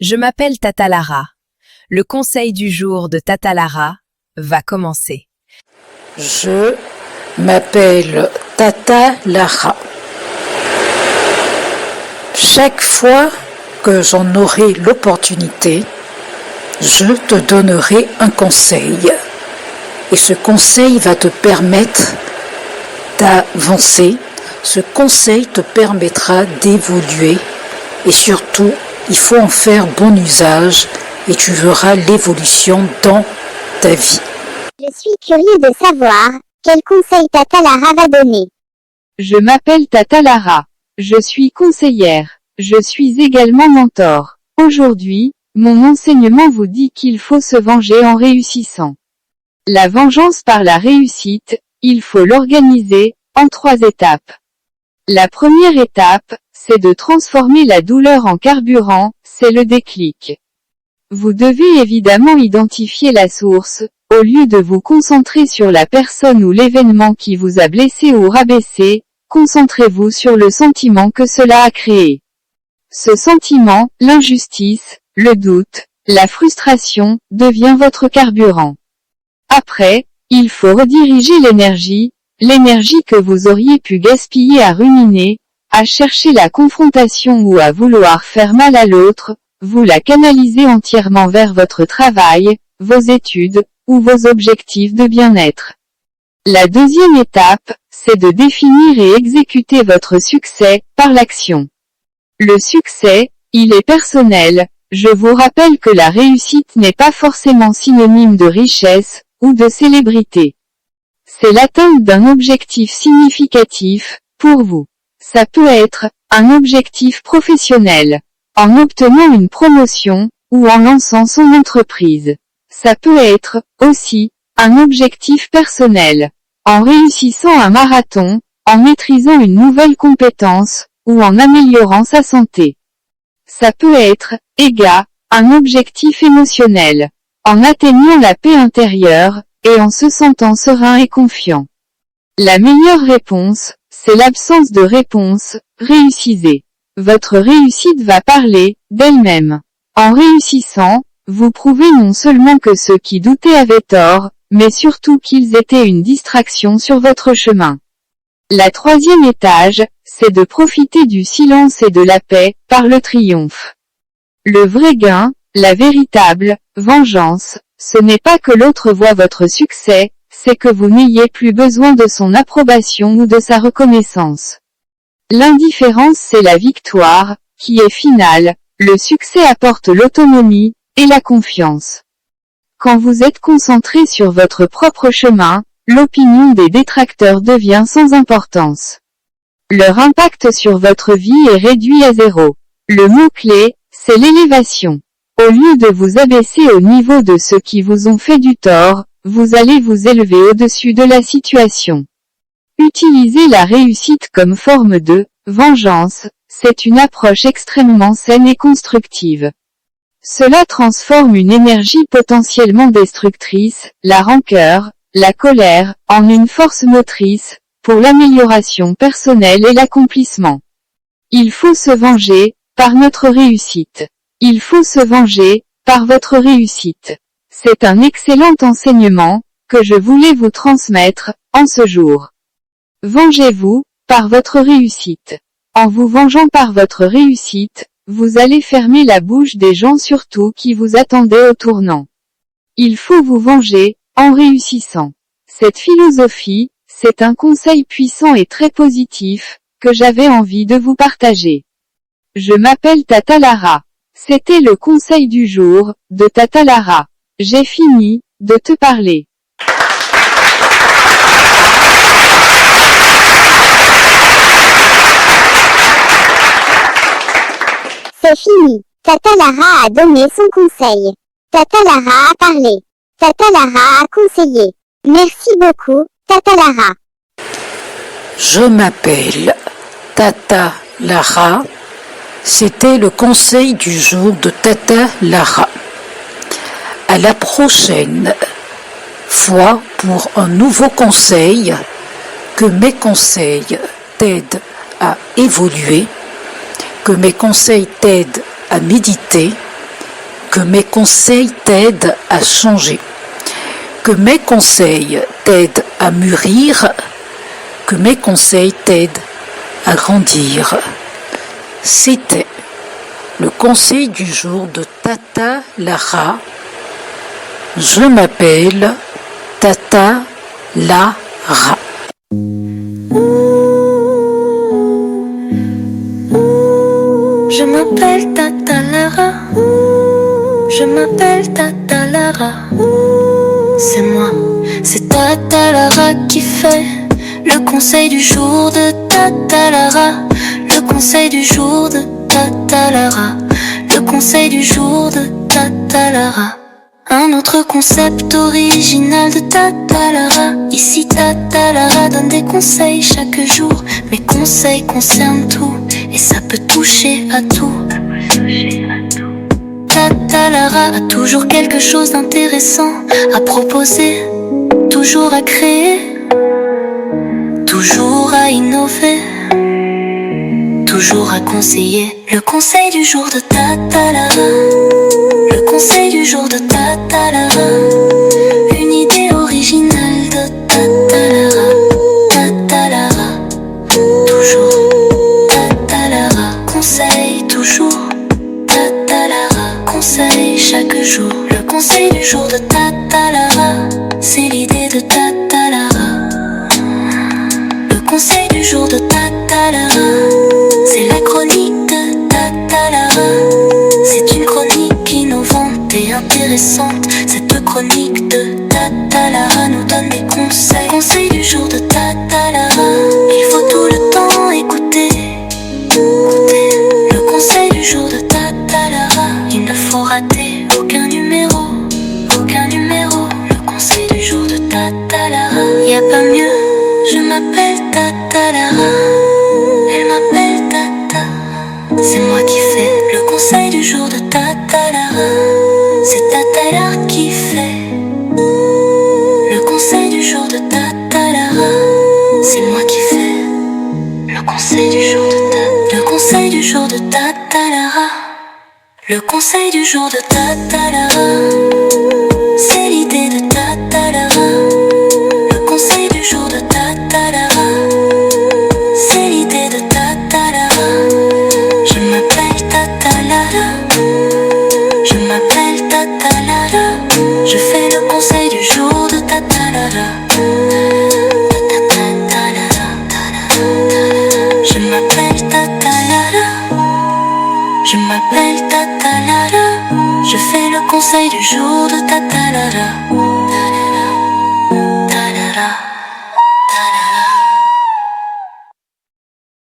Je m'appelle Tata Lara. Le conseil du jour de Tata Lara va commencer. Je m'appelle Tata Lara. Chaque fois que j'en aurai l'opportunité, je te donnerai un conseil. Et ce conseil va te permettre d'avancer. Ce conseil te permettra d'évoluer. Et surtout, il faut en faire bon usage et tu verras l'évolution dans ta vie. Je suis curieux de savoir quel conseil Tata Lara va donner. Je m'appelle Tata Lara. Je suis conseillère. Je suis également mentor. Aujourd'hui, mon enseignement vous dit qu'il faut se venger en réussissant. La vengeance par la réussite, il faut l'organiser en 3 étapes. La première étape, c'est de transformer la douleur en carburant, c'est le déclic. Vous devez évidemment identifier la source, au lieu de vous concentrer sur la personne ou l'événement qui vous a blessé ou rabaissé, concentrez-vous sur le sentiment que cela a créé. Ce sentiment, l'injustice, le doute, la frustration, devient votre carburant. Après, il faut rediriger l'énergie que vous auriez pu gaspiller à ruminer, à chercher la confrontation ou à vouloir faire mal à l'autre, vous la canalisez entièrement vers votre travail, vos études, ou vos objectifs de bien-être. La deuxième étape, c'est de définir et exécuter votre succès, par l'action. Le succès, il est personnel. Je vous rappelle que la réussite n'est pas forcément synonyme de richesse, ou de célébrité. C'est l'atteinte d'un objectif significatif, pour vous. Ça peut être, un objectif professionnel, en obtenant une promotion, ou en lançant son entreprise. Ça peut être, aussi, un objectif personnel, en réussissant un marathon, en maîtrisant une nouvelle compétence, ou en améliorant sa santé. Ça peut être, un objectif émotionnel, en atteignant la paix intérieure, et en se sentant serein et confiant. La meilleure réponse, c'est l'absence de réponse. Réussissez. Votre réussite va parler d'elle-même. En réussissant, vous prouvez non seulement que ceux qui doutaient avaient tort, mais surtout qu'ils étaient une distraction sur votre chemin. La troisième étage, c'est de profiter du silence et de la paix, par le triomphe. Le vrai gain, la véritable vengeance, ce n'est pas que l'autre voit votre succès, c'est que vous n'ayez plus besoin de son approbation ou de sa reconnaissance. L'indifférence c'est la victoire, qui est finale, le succès apporte l'autonomie, et la confiance. Quand vous êtes concentré sur votre propre chemin, l'opinion des détracteurs devient sans importance. Leur impact sur votre vie est réduit à 0. Le mot-clé, c'est l'élévation. Au lieu de vous abaisser au niveau de ceux qui vous ont fait du tort, vous allez vous élever au-dessus de la situation. Utilisez la réussite comme forme de vengeance, c'est une approche extrêmement saine et constructive. Cela transforme une énergie potentiellement destructrice, la rancœur, la colère, en une force motrice, pour l'amélioration personnelle et l'accomplissement. Il faut se venger, par notre réussite. Il faut se venger, par votre réussite. C'est un excellent enseignement, que je voulais vous transmettre, en ce jour. Vengez-vous, par votre réussite. En vous vengeant par votre réussite, vous allez fermer la bouche des gens surtout qui vous attendaient au tournant. Il faut vous venger, en réussissant. Cette philosophie, c'est un conseil puissant et très positif, que j'avais envie de vous partager. Je m'appelle Tata Lara. C'était le conseil du jour, de Tata Lara. J'ai fini, de te parler. C'est fini. Tata Lara a donné son conseil. Tata Lara a parlé. Tata Lara a conseillé. Merci beaucoup, Tata Lara. Je m'appelle Tata Lara. C'était le conseil du jour de Tata Lara. À la prochaine fois pour un nouveau conseil, que mes conseils t'aident à évoluer, que mes conseils t'aident à méditer que mes conseils t'aident à changer, que mes conseils t'aident à mûrir, que mes conseils t'aident à grandir. C'était le conseil du jour de Tata Lara. Je m'appelle Tata Lara. Je m'appelle Tata Lara. Je m'appelle Tata Lara. C'est moi, c'est Tata Lara qui fait le conseil du jour de Tata Lara. Le conseil du jour de Tata Lara. Le conseil du jour de Tata Lara. Un autre concept original de Tata Lara. Ici Tata Lara donne des conseils chaque jour. Mes conseils concernent tout et ça peut toucher à tout. Tata Lara a toujours quelque chose d'intéressant à proposer, toujours à créer, toujours à innover, toujours à conseiller. Le conseil du jour de Tata Lara. Le conseil du jour de Tata Lara. Une idée originale de Tata Lara. Tata Lara. Toujours Tata Lara. Conseil toujours Tata Lara. Conseil chaque jour. Le conseil du jour de Tata Lara. C'est l'idée de Tata Lara. Le conseil du jour de Tata Lara. C'est la chronique de Tata Lara. C'est une chronique innovante et intéressante. Cette chronique de Tata Lara nous donne des conseils. Conseil du jour de Tata Lara. Il faut tout le temps écouter. Le conseil du jour de Tata Lara. Il ne faut rater aucun numéro. Aucun numéro. Le conseil du jour de Tata Lara. Y a pas mieux. Je m'appelle Tata Lara. Elle m'appelle Tata. C'est moi qui fais le conseil du jour de Tata Lara. C'est Tata Lara qui fait le conseil du jour de Tata Lara. C'est moi qui fais le conseil du jour de Tata. Le conseil du jour de Tata Lara. Le conseil du jour de Tata Lara. C'est l'idée de Tata Lara. Le conseil du jour de Tata Lara. C'est l'idée de Tata Lara. Je m'appelle Tata Lara. Je m'appelle Tata Lara. Je fais le conseil du jour de Tata Lara. Je m'appelle Tata Lara. Je m'appelle Tata Lara. Je fais le conseil du jour de Tata Lara.